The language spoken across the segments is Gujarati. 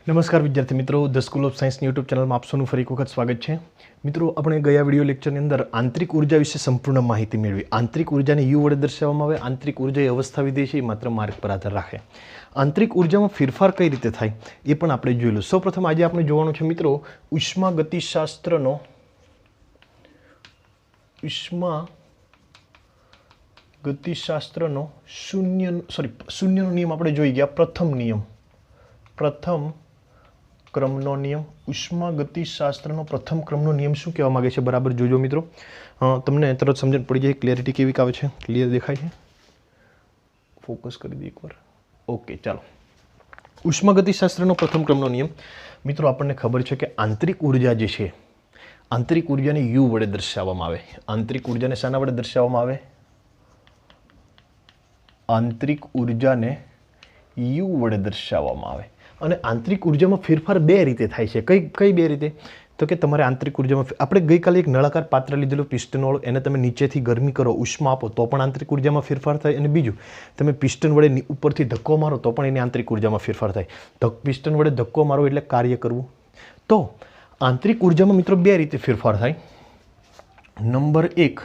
નમસ્કાર વિદ્યાર્થી મિત્રો, ધ સ્કૂલ ઓફ સાયન્સની યુટ્યુબ ચેનલમાં આપ સૌનું ફરી એક વખત સ્વાગત છે. મિત્રો, આપણે ગયા વિડીયો લેક્ચરની અંદર આંતરિક ઉર્જા વિશે સંપૂર્ણ માહિતી મેળવી. આંતરિક ઉર્જાને યુ વડે દર્શાવવામાં આવે. આંતરિક ઉર્જા એ અવસ્થા વિધેય છે, એ માત્ર માર્ગ પર આધાર રાખે. આંતરિક ઉર્જામાં ફેરફાર કઈ રીતે થાય એ પણ આપણે જોયેલું. સૌપ્રથમ આજે આપણે જોવાનું છે મિત્રો ઉષ્મા ગતિશાસ્ત્રનો શૂન્યનો નિયમ આપણે જોઈ ગયા. પ્રથમ ક્રમનો નિયમ. ઉષ્મા ગતિશાસ્ત્રનો પ્રથમ ક્રમનો નિયમ શું કહેવા માંગે છે બરાબર જોજો મિત્રો. તમને તરત સમજણ પડી જાય. ક્લેરિટી કેવી આવે છે? ક્લિયર દેખાય છે? ફોકસ કરી દે એકવાર. ઓકે, ચાલો. ઉષ્મા ગતિશાસ્ત્રનો પ્રથમ ક્રમનો નિયમ. મિત્રો, આપણને ખબર છે કે આંતરિક ઉર્જા જે છે, આંતરિક ઉર્જાને યુ વડે દર્શાવવામાં આવે. આંતરિક ઉર્જાને શાના વડે દર્શાવવામાં આવે? આંતરિક ઉર્જાને યુ વડે દર્શાવવામાં આવે. અને આંતરિક ઉર્જામાં ફેરફાર બે રીતે થાય છે. કઈ બે રીતે? તો કે તમારે આંતરિક ઉર્જામાં આપણે ગઈકાલે એક નળાકાર પાત્ર લીધેલું પિસ્ટનવાળું, એને તમે નીચેથી ગરમી કરો, ઉષ્મા આપો તો પણ આંતરિક ઉર્જામાં ફેરફાર થાય. અને બીજું, તમે પિસ્ટન વડે ઉપરથી ધક્કો મારો તો પણ એની આંતરિક ઉર્જામાં ફેરફાર થાય. પિસ્ટન વડે ધક્કો મારો એટલે કાર્ય કરવું. તો આંતરિક ઉર્જામાં મિત્રો બે રીતે ફેરફાર થાય. નંબર 1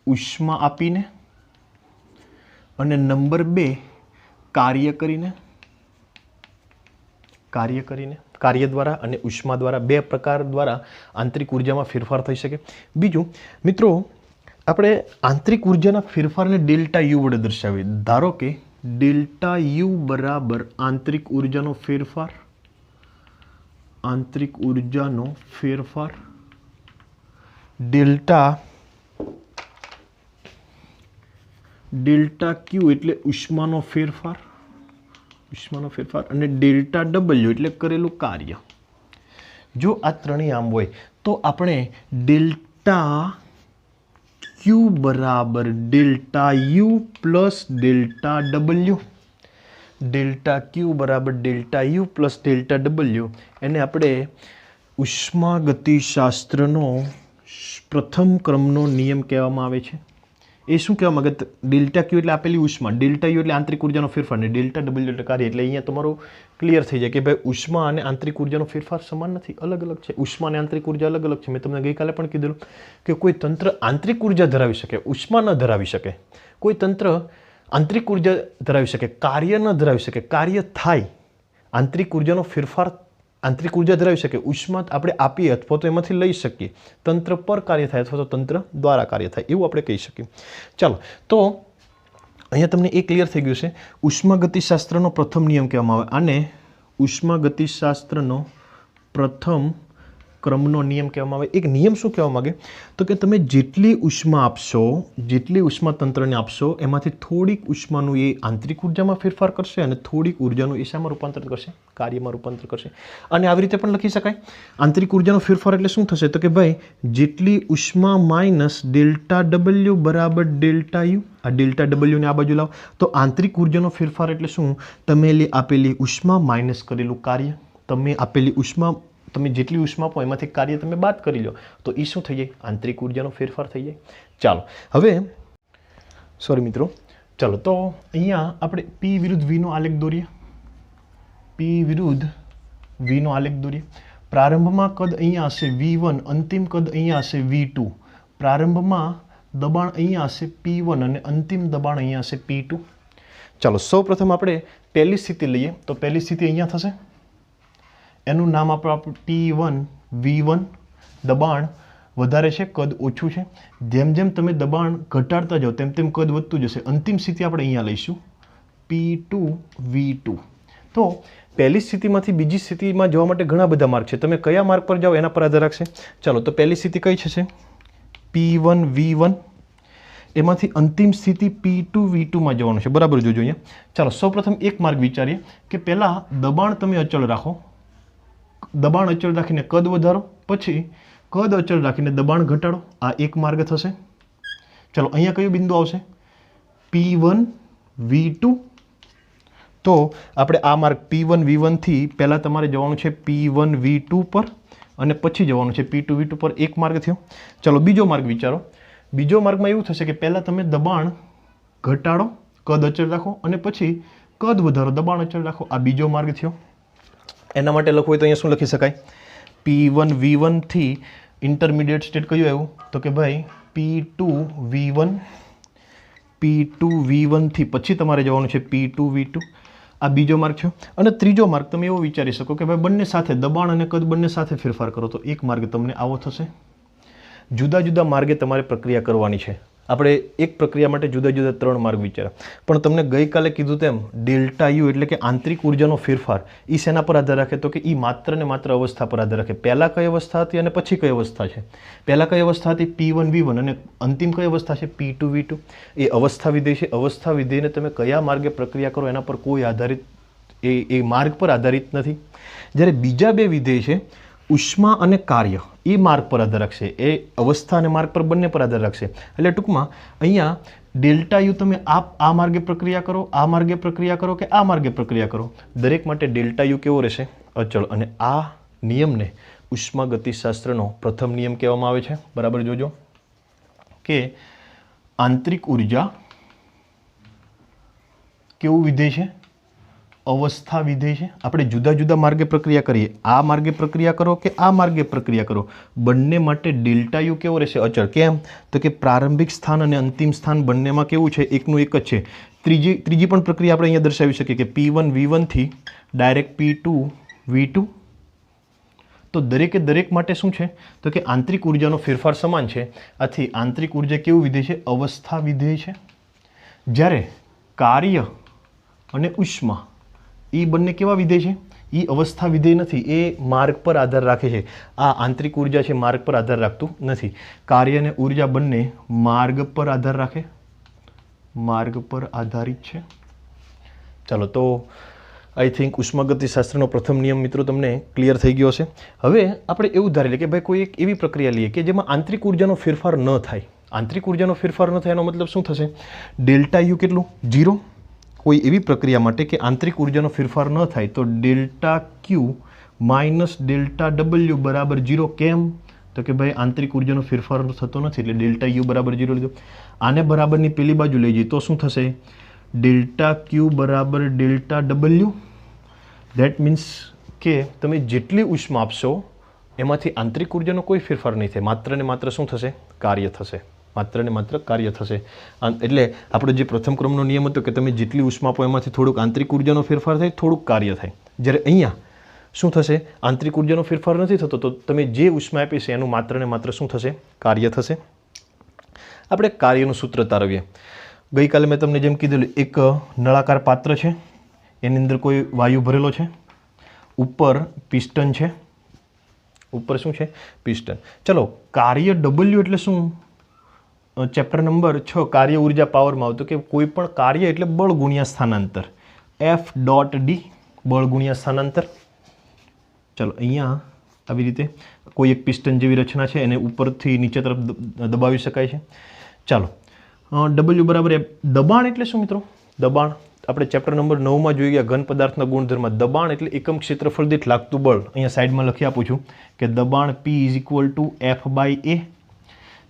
ઉષ્મા આપીને, અને નંબર 2 કાર્ય કરીને. કાર્ય દ્વારા અને ઉષ્મા દ્વારા, બે પ્રકાર દ્વારા આંતરિક ઉર્જામાં ફેરફાર થઈ શકે. બીજું મિત્રો, આપણે આંતરિક ઉર્જાના ફેરફારને ડેલ્ટા યુ વડે દર્શાવીએ. ધારો કે ડેલ્ટા યુ બરાબર આંતરિક ઉર્જાનો ફેરફાર. આંતરિક ઉર્જાનો ફેરફાર ડેલ્ટા ક્યુ એટલે ઉષ્માનો ફેરફાર. અને ડેલ્ટા ડબલ્યુ એટલે કરેલું કાર્ય. જો આ ત્રણેય આમ હોય તો આપણે ડેલ્ટા ક્યુ બરાબર delta U plus delta W. Delta Q બરાબર delta U plus delta W એને આપણે ઉષ્મા ગતિશાસ્ત્રનો પ્રથમ ક્રમનો નિયમ કહેવામાં આવે છે. એ શું કહેવા માંગે? ડેલ્ટા ક્યુ એટલે આપેલી ઉષ્મા, ડેલ્ટા યુ એટલે આંતરિક ઉર્જાનો ફેરફાર, અને ડેલ્ટા ડબલ્યુ એટલે કાર્ય. એટલે અહીંયા તમારું ક્લિયર થઈ જાય કે ભાઈ ઉષ્મા અને આંતરિક ઉર્જાનો ફેરફાર સમાન નથી, અલગ અલગ છે. ઉષ્મા અને આંતરિક ઉર્જા અલગ અલગ છે. મેં તમને ગઈકાલે પણ કીધેલું કે કોઈ તંત્ર આંતરિક ઉર્જા ધરાવી શકે, ઉષ્મા ન ધરાવી શકે. કોઈ તંત્ર આંતરિક ઉર્જા ધરાવી શકે, કાર્ય ન ધરાવી શકે. કાર્ય થાય, આંતરિક ઉર્જાનો ફેરફાર આંતરિક ઉર્જા ધરાવી શકે, ઉષ્મા આપણે આપીએ અથવા તો એમાંથી લઈ શકીએ. તંત્ર પર કાર્ય થાય અથવા તો તંત્ર દ્વારા કાર્ય થાય, એવું આપણે કહી શકીએ. ચાલો, તો અહીંયા તમને એ ક્લિયર થઈ ગયું છે. ઉષ્મા ગતિશાસ્ત્રનો પ્રથમ નિયમ કહેવામાં આવે. આને ઉષ્મા ગતિશાસ્ત્રનો પ્રથમ ક્રમનો નિયમ કહેવામાં આવે. એક નિયમ શું કહેવા માંગે? તો કે તમે જેટલી ઉષ્મા આપશો, જેટલી ઉષ્મા તંત્રને આપશો, એમાંથી થોડીક ઉષ્માનું એ આંતરિક ઉર્જામાં ફેરફાર કરશે અને થોડીક ઉર્જાનું એ શામાં રૂપાંતર કરશે? કાર્યમાં રૂપાંતર કરશે. અને આવી રીતે પણ લખી શકાય. આંતરિક ઉર્જાનો ફેરફાર એટલે શું થશે? તો કે ભાઈ જેટલી ઉષ્મા માઇનસ ડેલ્ટા ડબલ્યુ બરાબર ડેલ્ટા યુ. આ ડેલ્ટા ડબલ્યુને આ બાજુ લાવો તો આંતરિક ઉર્જાનો ફેરફાર એટલે શું? તમે આપેલી ઉષ્મા માઇનસ કરેલું કાર્ય. તમે આપેલી ઉષ્મા, તમે જેટલી ઉષ્મા આપો એમાંથી કાર્ય તમે બાદ કરી લો તો એ શું થઈ જાય? આંતરિક ઉર્જાનો ફેરફાર થઈ જાય. ચાલો, હવે સોરી મિત્રો, ચાલો તો અહીંયા આપણે પી વિરુદ્ધ વીનો આલેખ દોરીએ. પ્રારંભમાં કદ અહીંયા હશે V1, અંતિમ કદ અહીંયા હશે V2. પ્રારંભમાં દબાણ અહીંયા હશે P1 અને અંતિમ દબાણ અહીંયા હશે P2. ચાલો, સૌ પ્રથમ આપણે પહેલી સ્થિતિ લઈએ તો પહેલી સ્થિતિ અહીંયા થશે. એનું નામ આપણે T1 V1. દબાણ વધારે છે, કદ ઓછું છે. જેમ જેમ તમે દબાણ ઘટાડતા જાઓ તેમ તેમ કદ વધતું જશે. અંતિમ સ્થિતિ આપણે અહીંયા લઈશું P2 V2. તો પહેલી સ્થિતિમાંથી બીજી સ્થિતિમાં જવા માટે ઘણા બધા માર્ગ છે. તમે કયા માર્ગ પર જાઓ એના પર આધાર રાખશે. ચાલો, તો પહેલી સ્થિતિ કઈ છે? P1 V1. એમાંથી અંતિમ સ્થિતિ P2 V2માં જવાનું છે. બરાબર જોજો અહીંયા. ચાલો, સૌપ્રથમ એક માર્ગ વિચારીએ કે પહેલાં દબાણ તમે અચળ રાખો. દબાણ અચળ રાખીને કદ વધારો, પછી કદ અચળ રાખીને દબાણ ઘટાડો. આ એક માર્ગ થશે. ચાલો, અહીંયા કયો બિંદુ આવશે? P1 V2. તો આપણે આ માર્ગ P1 V1 થી પહેલાં તમારે જવાનું છે P1 V2 પર અને પછી જવાનું છે P2 V2 પર. એક માર્ગ થયો. ચાલો, બીજો માર્ગ વિચારો. બીજો માર્ગમાં એવું થશે કે પહેલાં તમે દબાણ ઘટાડો, કદ અચળ રાખો અને પછી કદ વધારો, દબાણ અચળ રાખો. આ બીજો માર્ગ થયો. એના માટે લખવું હોય તો અહીંયા શું લખી શકાય? P1V1 થી ઇન્ટરમીડિયેટ સ્ટેટ કયું આવ્યું? તો કે ભાઈ P2V1 થી પછી તમારે જવાનું છે P2V2. આ બીજો માર્ગ છે. અને ત્રીજો માર્ગ તમે એવો વિચારી શકો કે ભાઈ બંને સાથે દબાણ અને કદ બંને સાથે ફેરફાર કરો તો એક માર્ગ તમને આવો થશે. જુદા જુદા માર્ગે તમારે પ્રક્રિયા કરવાની છે. આપણે એક પ્રક્રિયા માટે જુદા જુદા 3 માર્ગ વિચાર્યા, પણ તમને ગઈકાલે કીધું તેમ ડેલ્ટા યુ એટલે કે આંતરિક ઉર્જાનો ફેરફાર એ શેના પર આધાર રાખે? તો કે એ માત્ર ને માત્ર અવસ્થા પર આધાર રાખે. પહેલાં કઈ અવસ્થા હતી અને પછી કઈ અવસ્થા છે? પહેલાં કઈ અવસ્થા હતી? P1V1 અને અંતિમ કઈ અવસ્થા છે? P2V2. એ અવસ્થા વિધેય છે. અવસ્થા વિધેયને તમે કયા માર્ગે પ્રક્રિયા કરો એના પર કોઈ આધારિત એ માર્ગ પર આધારિત નથી. જ્યારે બીજા બે વિધેય છે ઉષ્મા અને કાર્ય, એ માર્ગ પર આધાર રાખશે. એ અવસ્થા અને માર્ગ પર બંને પર આધાર રાખશે. એટલે ટૂંકમાં અહીંયા ડેલ્ટા યુ તમે આ માર્ગે પ્રક્રિયા કરો, આ માર્ગે પ્રક્રિયા કરો કે આ માર્ગે પ્રક્રિયા કરો, દરેક માટે ડેલ્ટા યુ કેવો રહેશે? અચળ. અને આ નિયમને ઉષ્માગતિશાસ્ત્રનો પ્રથમ નિયમ કહેવામાં આવે છે. બરાબર જોજો કે આંતરિક ઉર્જા કેવું વિધેય છે? અવસ્થા વિધેય છે. આપણે જુદા જુદા માર્ગે પ્રક્રિયા કરીએ, આ માર્ગે પ્રક્રિયા કરો કે આ માર્ગે પ્રક્રિયા કરો, બંને માટે ડેલ્ટા યુ કેવો રહેશે? અચળ. કેમ? તો કે પ્રારંભિક સ્થાન અને અંતિમ સ્થાન બંનેમાં કેવું છે? એકનું એક જ છે. ત્રીજી પણ પ્રક્રિયા આપણે અહીંયા દર્શાવી શકીએ કે P1V1 થી ડાયરેક્ટ P2V2. તો દરેકે દરેક માટે શું છે? તો કે આંતરિક ઉર્જાનો ફેરફાર સમાન છે. આથી આંતરિક ઉર્જા કેવું વિધેય છે? અવસ્થા વિધેય છે. જ્યારે કાર્ય અને ઉષ્મા એ બંને કેવા વિધેય છે? એ અવસ્થા વિધેય નથી, એ માર્ગ પર આધાર રાખે છે. આ આંતરિક ઉર્જા છે માર્ગ પર આધાર રાખતું નથી. કાર્ય અને ઉર્જા બંને માર્ગ પર આધાર રાખે, માર્ગ પર આધારિત છે. ચાલો, તો આઈ થિંક ઉષ્માગતિશાસ્ત્રનો પ્રથમ નિયમ મિત્રો તમને ક્લિયર થઈ ગયો હશે. હવે આપણે એવું ધારી લઈએ કે ભાઈ કોઈ એક એવી પ્રક્રિયા લઈએ કે જેમાં આંતરિક ઉર્જાનો ફેરફાર ન થાય. આંતરિક ઉર્જાનો ફેરફાર ન થાય એનો મતલબ શું થશે? ડેલ્ટા યુ કેટલું? 0. કોઈ એવી પ્રક્રિયા માટે કે આંતરિક ઉર્જાનો ફેરફાર ન થાય તો ડેલ્ટા ક્યુ માઇનસ ડેલ્ટા ડબલ્યુ બરાબર 0. કેમ? તો કે ભાઈ આંતરિક ઉર્જાનો ફેરફાર થતો નથી એટલે ડેલ્ટા યુ બરાબર 0 લીધો. આને બરાબરની પેલી બાજુ લઈ જઈએ તો શું થશે? ડેલ્ટા ક્યુ બરાબર ડેલ્ટા ડબલ્યુ. ધેટ મીન્સ કે તમે જેટલી ઉષ્મા આપશો એમાંથી આંતરિક ઉર્જાનો કોઈ ફેરફાર નહીં થાય, માત્ર ને માત્ર શું થશે? કાર્ય થશે. માત્ર ને માત્ર કાર્ય થશે. એટલે આપણો જે પ્રથમ ક્રમનો નિયમ હતો કે તમે જેટલી ઉષ્મા આપો એમાંથી થોડુંક આંતરિક ઉર્જાનો ફેરફાર થાય, થોડુંક કાર્ય થાય. જ્યારે અહીંયા શું થશે? આંતરિક ઉર્જાનો ફેરફાર નથી થતો તો તમે જે ઉષ્મા આપી છે એનું માત્ર ને માત્ર શું થશે? કાર્ય થશે. આપણે કાર્યનું સૂત્ર તારવીએ. ગઈકાલે મેં તમને જેમ કીધેલું, એક નળાકાર પાત્ર છે, એની અંદર કોઈ વાયુ ભરેલો છે, ઉપર પિસ્ટન છે, ઉપર શું છે? પિસ્ટન. ચલો, કાર્ય ડબલ્યુ એટલે શું? ચેપ્ટર નંબર 6 કાર્ય ઉર્જા પાવરમાં આવતું કે કોઈ પણ કાર્ય એટલે બળ ગુણ્યા સ્થાનાંતર, F.D બળ ગુણ્યા સ્થાનાંતર. ચલો, અહીંયા આવી રીતે કોઈ એક પિસ્ટન જેવી રચના છે, એને ઉપરથી નીચે તરફ દબાવી શકાય છે. ચાલો, W બરાબર F. દબાણ એટલે શું મિત્રો? દબાણ આપણે ચેપ્ટર નંબર 9માં જોઈ ગયા, ઘન પદાર્થના ગુણધર્મ. દબાણ એટલે એકમ ક્ષેત્રફળ દીઠ લાગતું બળ. અહીંયા સાઈડમાં લખી આપું છું કે દબાણ P = F/A.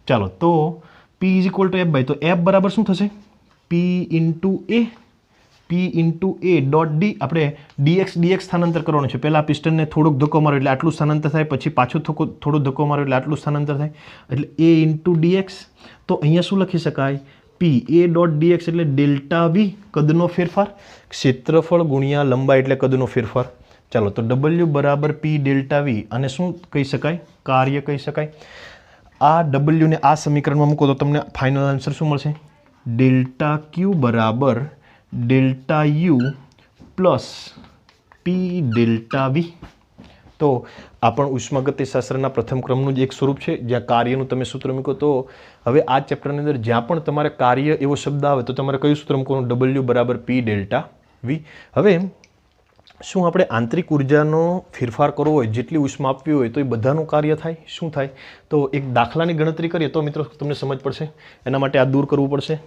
ચાલો, તો P = F/, તો F બરાબર શું થશે? P × A. P × A dot D. આપણે dx સ્થાનાંતર કરવાનું છે. પહેલાં પિસ્ટનને થોડોક ધક્કો મારો એટલે આટલું સ્થાનાંતર થાય, પછી પાછો થોડો ધક્કો મારો એટલે આટલું સ્થાનાંતર થાય, એટલે A × dx. તો અહીંયા શું લખી શકાય? P A ડોટ dx એટલે ડેલ્ટા V કદનો ફેરફાર, ક્ષેત્રફળ ગુણ્યા લંબાઈ એટલે કદનો ફેરફાર. ચાલો, તો W બરાબર P ડેલ્ટા V. અને શું કહી શકાય? કાર્ય કહી શકાય. આ W ને આ સમીકરણમાં મૂકો તો તમને ફાઇનલ આન્સર શું મળશે? ડેલ્ટા ક્યુ બરાબર delta U plus P delta V. તો આ પણ ઉષ્માગતિશાસ્ત્રના પ્રથમ ક્રમનું જ એક સ્વરૂપ છે જ્યાં કાર્યનું તમે સૂત્ર મૂકો. તો હવે આ ચેપ્ટરની અંદર જ્યાં પણ તમારે કાર્ય એવો શબ્દ આવે તો તમારે કયું સૂત્ર મૂકવાનું? W બરાબર P ડેલ્ટા V. હવે શું આપણે આંતરિક ઉર્જાનો ફેરફાર કરવો હોય, જેટલી ઉષ્મા આપવી હોય તો એ બધાનું કાર્ય થાય? શું થાય? તો એક દાખલાની ગણતરી કરીએ તો મિત્રો તમને સમજ પડશે. એના માટે આ દૂર કરવું પડશે.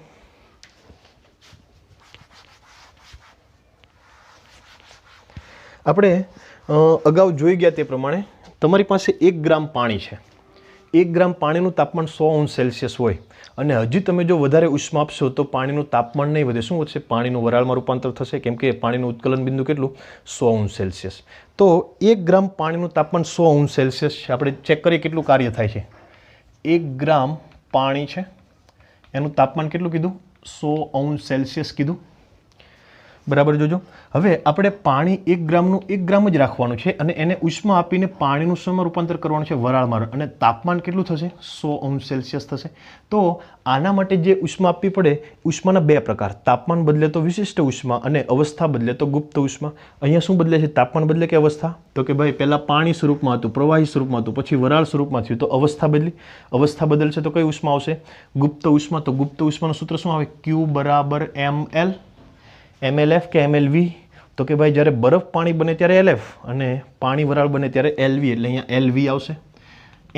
આપણે અગાઉ જોઈ ગયા તે પ્રમાણે તમારી પાસે 1 ગ્રામ પાણી છે. 1 ગ્રામ પાણીનું તાપમાન 100°C હોય અને હજી તમે જો વધારે ઉષ્મા આપશો તો પાણીનું તાપમાન નહીં વધે. શું વધશે? પાણીનું વરાળમાં રૂપાંતર થશે, કેમ કે પાણીનું ઉત્કલન બિંદુ કેટલું? 100°C. તો 1 ગ્રામ પાણીનું તાપમાન 100°C છે. આપણે ચેક કરીએ કેટલું કાર્ય થાય છે. 1 ગ્રામ પાણી છે, એનું તાપમાન કેટલું કીધું? 100°C કીધું. બરાબર જોજો. હવે આપણે પાણી 1 ગ્રામનું 1 ગ્રામ જ રાખવાનું છે અને એને ઉષ્મા આપીને પાણીનું શેમાં રૂપાંતર કરવાનું છે? વરાળમાં. અને તાપમાન કેટલું થશે? 100°C થશે. તો આના માટે જે ઉષ્મા આપવી પડે, ઉષ્માના બે પ્રકાર, તાપમાન બદલે તો વિશિષ્ટ ઉષ્મા અને અવસ્થા બદલે તો ગુપ્ત ઉષ્મા. અહીંયા શું બદલે છે? તાપમાન બદલે કે અવસ્થા? તો કે ભાઈ પહેલાં પાણી સ્વરૂપમાં હતું, પ્રવાહી સ્વરૂપમાં હતું, પછી વરાળ સ્વરૂપમાં થયું, તો અવસ્થા બદલી. અવસ્થા બદલશે તો કઈ ઉષ્મા આવશે? ગુપ્ત ઉષ્મા. તો ગુપ્ત ઉષ્માનું સૂત્ર શું આવે? Q બરાબર ml, MLF કે MLV. તો કે ભાઈ જ્યારે બરફ પાણી બને ત્યારે LF અને પાણી વરાળ બને ત્યારે LV, એટલે અહીંયા LV આવશે.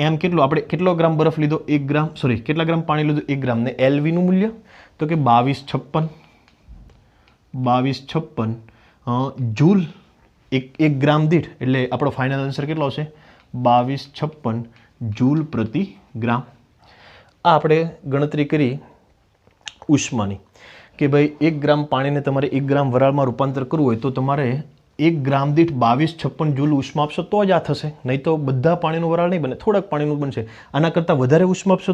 એમ કેટલું? આપણે કેટલો ગ્રામ બરફ લીધો? 1 ગ્રામ, સોરી કેટલા ગ્રામ પાણી લીધું? 1 ગ્રામ. ને LVનું મૂલ્ય તો કે 2256 જૂલ 1 ગ્રામ દીઠ, એટલે આપણો ફાઇનલ આન્સર કેટલો આવશે? 2256 જૂલ પ્રતિ ગ્રામ. આ આપણે ગણતરી કરી ઉષ્માની કે ભાઈ 1 ગ્રામ પાણીને તમારે 1 ગ્રામ વરાળમાં રૂપાંતર કરવું હોય તો તમારે 1 ગ્રામ દીઠ 2256 જૂલ ઉષ્મા આપશો તો જ આ થશે. નહીં તો બધા પાણીનું વરાળ નહીં બને, થોડાક પાણીનું બનશે. આના કરતાં વધારે ઉષ્મા આપશો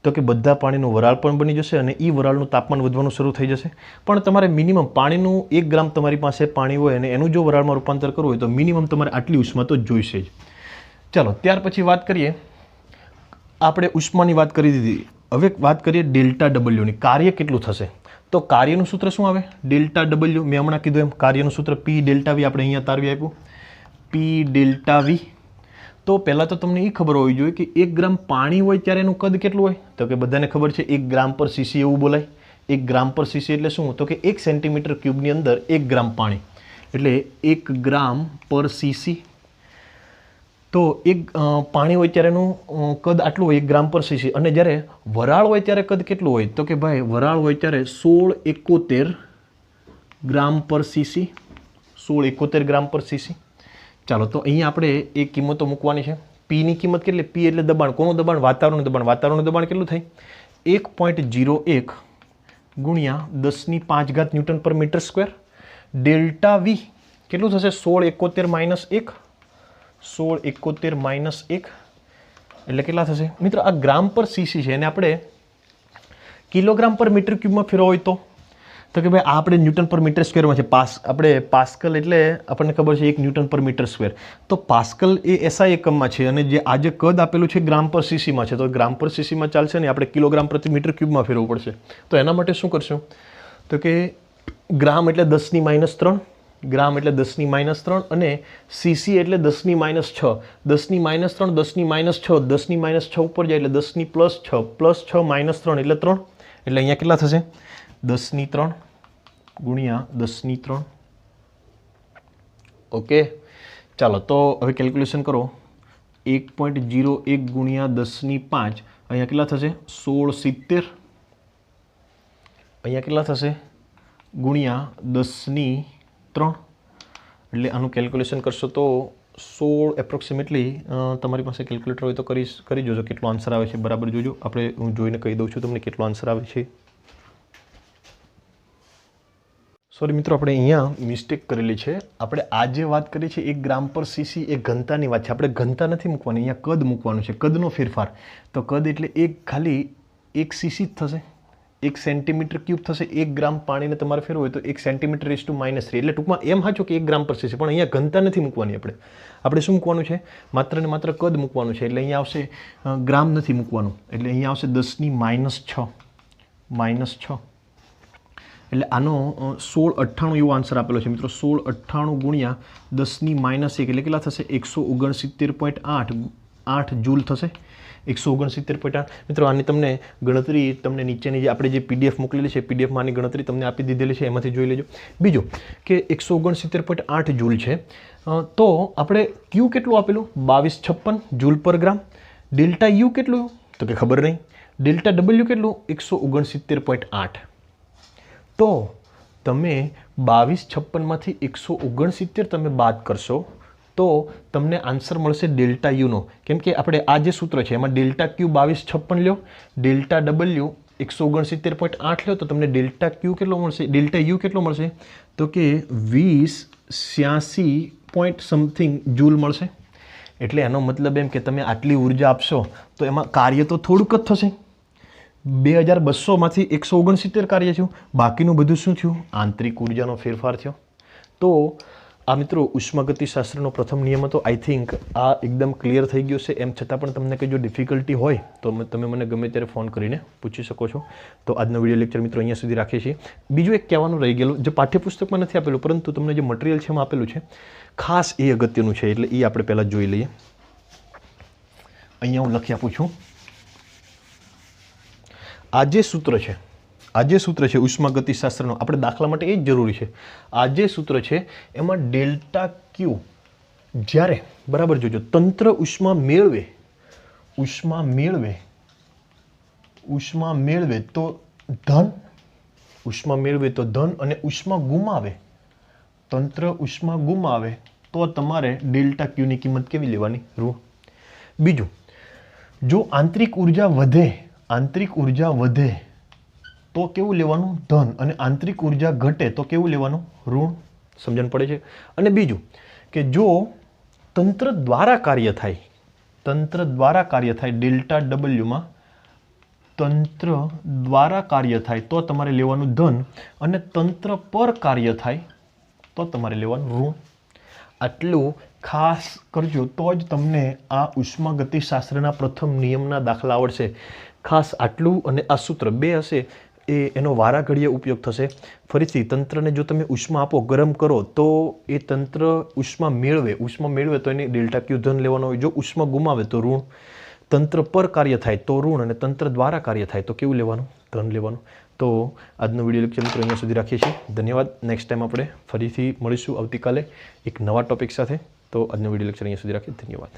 તો કે બધા પાણીનું વરાળ પણ બની જશે અને એ વરાળનું તાપમાન વધવાનું શરૂ થઈ જશે. પણ તમારે મિનિમમ પાણીનું 1 ગ્રામ તમારી પાસે પાણી હોય અને એનું જો વરાળમાં રૂપાંતર કરવું હોય તો મિનિમમ તમારે આટલી ઉષ્મા તો જોઈશે જ. ચાલો ત્યાર પછી વાત કરીએ, આપણે ઉષ્માની વાત કરી દીધી. હવે વાત કરીએ ડેલ્ટા ડબલ્યુની. કાર્ય કેટલું થશે? તો કાર્યનું સૂત્ર શું આવે? Delta W. મેં હમણાં કીધું એમ કાર્યનું સૂત્ર P ડેલ્ટા V આપણે અહીંયા તારવી આપ્યું. P delta V. તો પહેલાં તો તમને એ ખબર હોવી જોઈએ કે 1 ગ્રામ પાણી હોય ત્યારે એનું કદ કેટલું હોય? તો કે બધાને ખબર છે 1 ગ્રામ પર સીસી એવું બોલાય. 1 ગ્રામ પર સીસી એટલે શું? તો કે 1 સેન્ટીમીટર ક્યુબની અંદર 1 ગ્રામ પાણી, એટલે 1 ગ્રામ પર સીસી. તો પાણી હોય ત્યારે એનું કદ આટલું હોય, 1 ગ્રામ પર સીસી. અને જ્યારે વરાળ હોય ત્યારે કદ કેટલું હોય? તો કે ભાઈ વરાળ હોય ત્યારે 1671 ગ્રામ પર સીસી. 1671 ગ્રામ પર સીસી. ચાલો તો અહીંયા આપણે એ કિંમતો મૂકવાની છે. પીની કિંમત કેટલી? પી એટલે દબાણ. કોનું દબાણ? વાતાવરણનું દબાણ. વાતાવરણનું દબાણ કેટલું થાય? 1.01 ગુણ્યા 10⁵ ન્યૂટન પર મીટર સ્ક્વેર. ડેલ્ટા વી કેટલું થશે? 1671 -1. 1671 -1 એટલે કેટલા થશે મિત્રો? આ ગ્રામ પર સીસી છે, એને આપણે કિલોગ્રામ પર મીટર ક્યુબમાં ફેરવો હોય તો કે ભાઈ આ આપણે ન્યૂટન પર મીટર સ્ક્વેરમાં છે. આપણે પાસ્કલ એટલે આપણને ખબર છે 1 ન્યૂટન પર મીટર સ્ક્વેર. તો પાસ્કલ એ એસઆઈ એકમમાં છે અને જે આજે કદ આપેલું છે ગ્રામ પર સીસીમાં છે. તો ગ્રામ પર સીસીમાં ચાલશે ને, આપણે કિલોગ્રામ પ્રતિ મીટર ક્યુબમાં ફેરવવું પડશે. તો એના માટે શું કરશું? તો કે ગ્રામ એટલે 10⁻3, ગ્રામ એટલે 10⁻3 અને સીસી એટલે 10⁻6. 10⁻3 10⁻6 10⁻6 ઉપર જાય એટલે 10⁻6 +6 -3 એટલે 3. એટલે અહીંયા કેટલા થશે? 10⁻3 ગુણ્યા 10⁻3. ઓકે ચાલો તો હવે કેલ્ક્યુલેશન કરો. 1.01 ગુણ્યા 10⁵ અહીંયા કેટલા થશે? 1670. અહીંયા કેટલા થશે? ગુણ્યા 10⁻3. એટલે આનું કેલ્ક્યુલેશન કરશો તો 16 એપ્રોક્સિમેટલી તમારી પાસે કેલ્ક્યુલેટર હોય તો કરી જોજો કેટલો આન્સર આવે છે. બરાબર જોજો. હું જોઈને કહી દઉં છું તમને કેટલો આન્સર આવે છે. સોરી મિત્રો, આપણે અહીંયા મિસ્ટેક કરેલી છે. આપણે આજે વાત કરી છે 1 ગ્રામ પર સીસી, એ ઘનતાની વાત છે. આપણે ઘનતા નથી મૂકવાની, અહીંયા કદ મૂકવાનું છે. કદનો ફેરફાર. તો કદ એટલે ખાલી 1 સીસી જ થશે. 1 સેન્ટીમીટર ક્યુબ થશે. 1 ગ્રામ પાણીને તમારે ફેરવું હોય તો 1 સેન્ટીમીટર -3. એટલે ટૂંકમાં એમ હાચો કે 1 ગ્રામ પર સીસી, પણ અહીંયા ઘનતા નથી મૂકવાની. આપણે શું મૂકવાનું છે? માત્ર ને માત્ર કદ મૂકવાનું છે. એટલે અહીંયા આવશે ગ્રામ નથી મૂકવાનું. એટલે અહીંયા આવશે 10⁻6 -6. એટલે આનો 1698 એવો આન્સર આપેલો છે મિત્રો. 1698 ગુણ્યા 10⁻1 એટલે કેટલા થશે? 169.8 જૂલ થશે. 169.8. મિત્રો આની તમને ગણતરી તમને નીચેની જે આપણે જે PDF મોકલેલી છે, PDFમાં આની ગણતરી તમને આપી દીધેલી છે, એમાંથી જોઈ લેજો. બીજું કે 169.8 જૂલ છે. તો આપણે Q કેટલું આપેલું? 2256 જૂલ પર ગ્રામ. ડેલ્ટા યુ કેટલું? તો કે ખબર નહીં. ડેલ્ટા ડબલ્યુ કેટલું? 169.8. તો તમે 2256માંથી 169 તમે બાદ કરશો તો તમને આન્સર મળશે ડેલ્ટા યુનો, કેમ કે આપણે આ જે સૂત્ર છે એમાં ડેલ્ટા ક્યુ 2256 લ્યો, ડેલ્ટા ડબલ્યુ 169.8 લ્યો, તો તમને ડેલ્ટા ક્યુ કેટલો મળશે, ડેલ્ટા યુ કેટલો મળશે, તો કે 2086 પોઈન્ટ સમથિંગ જૂલ મળશે. એટલે એનો મતલબ એમ કે તમે આટલી ઉર્જા આપશો તો એમાં કાર્ય તો થોડુંક જ થશે. 2200માંથી 169 કાર્ય થયું, બાકીનું બધું શું થયું, આંતરિક ઉર્જાનો ફેરફાર થયો. તો આ મિત્રો ઉષ્માગતિશાસ્ત્રનો પ્રથમ નિયમ હતો. આઈ થિંક આ એકદમ ક્લિયર થઈ ગયો છે. એમ છતાં પણ તમને કંઈ જો ડિફિકલ્ટી હોય તો તમે મને ગમે ત્યારે ફોન કરીને પૂછી શકો છો. તો આજનો વિડીયો લેક્ચર મિત્રો અહીંયા સુધી રાખીએ છીએ. બીજું એક કહેવાનું રહી ગયેલું, જે પાઠ્યપુસ્તકમાં નથી આપેલું પરંતુ તમને જે મટીરિયલ છે એમાં આપેલું છે, ખાસ એ અગત્યનું છે, એટલે એ આપણે પહેલાં જોઈ લઈએ. અહીંયા હું લખી આપું છું. આ જે સૂત્ર છે ઉષ્માગતિશાસ્ત્રનો, આપણે દાખલા માટે એ જ જરૂરી છે. આ જે સૂત્ર છે એમાં ડેલ્ટા ક્યુ જ્યારે, બરાબર જોજો, તંત્ર ઉષ્મા મેળવે તો ધન, અને ઉષ્મા ગુમાવે, તંત્ર ઉષ્મા ગુમાવે તો તમારે ડેલ્ટા ક્યુની કિંમત કેવી લેવાની, ઋણ. બીજું, જો આંતરિક ઉર્જા વધે તો કેવું લેવાનું, ધન, અને આંતરિક ઉર્જા ઘટે તો કેવું લેવાનું, ઋણ. સમજણ પડે છે? અને બીજું કે જો તંત્ર દ્વારા કાર્ય થાય ડેલ્ટા ડબલ્યુમાં, તંત્ર દ્વારા કાર્ય થાય તો તમારે લેવાનું ધન, અને તંત્ર પર કાર્ય થાય તો તમારે લેવાનું ઋણ. આટલું ખાસ કરજો તો જ તમને આ ઉષ્માગતિશાસ્ત્રના પ્રથમ નિયમના દાખલા આવડશે. ખાસ આટલું અને આ સૂત્ર બે હશે એનો વારા ઘડીએ ઉપયોગ થશે. ફરીથી, તંત્રને જો તમે ઉષ્મા આપો, ગરમ કરો, તો એ તંત્ર ઉષ્મા મેળવે તો એની ડેલ્ટા ક્યુ ધન લેવાનો હોય. જો ઉષ્મા ગુમાવે તો ઋણ. તંત્ર પર કાર્ય થાય તો ઋણ, અને તંત્ર દ્વારા કાર્ય થાય તો કેવું લેવાનું, ધન લેવાનું. તો આજનો વિડીયો લેક્ચર મિત્રો અહીંયા સુધી રાખીએ છીએ. ધન્યવાદ. નેક્સ્ટ ટાઈમ આપણે ફરીથી મળીશું આવતીકાલે એક નવા ટોપિક સાથે. તો આજનો વિડીયો લેક્ચર અહીંયા સુધી રાખીએ. ધન્યવાદ.